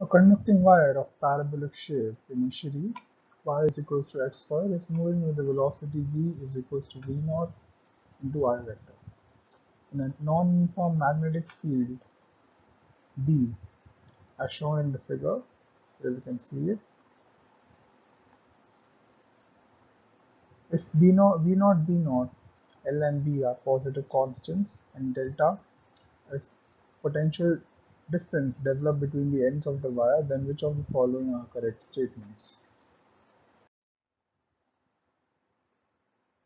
A conducting wire of parabolic shape initially y is equals to x square is moving with the velocity v is equals to v naught into I vector. In a non-uniform magnetic field B, as shown in the figure, where we can see it, if B naught, V naught, B naught, L and B are positive constants and delta is potential difference developed between the ends of the wire, then which of the following are correct statements?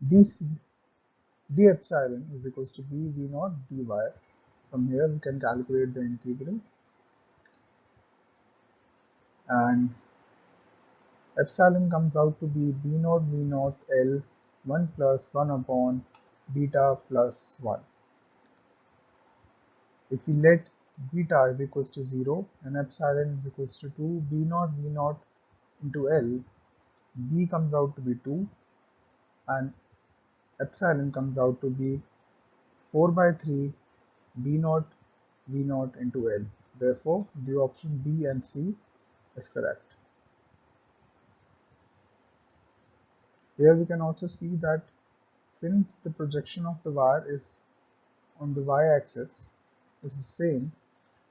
dc d epsilon is equals to b v naught dy. From here we can calculate the integral, and epsilon comes out to be b naught v naught L 1 plus 1 upon beta plus 1. If we let beta is equals to 0 and epsilon is equals to 2, b naught v naught into L, b comes out to be 2 and epsilon comes out to be 4 by 3 b naught v naught into L. Therefore, the option B and C is correct. Here we can also see that since the projection of the wire is on the y-axis is the same,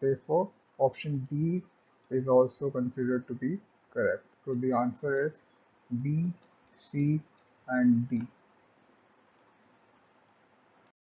therefore option D is also considered to be correct. So the answer is B, C and D.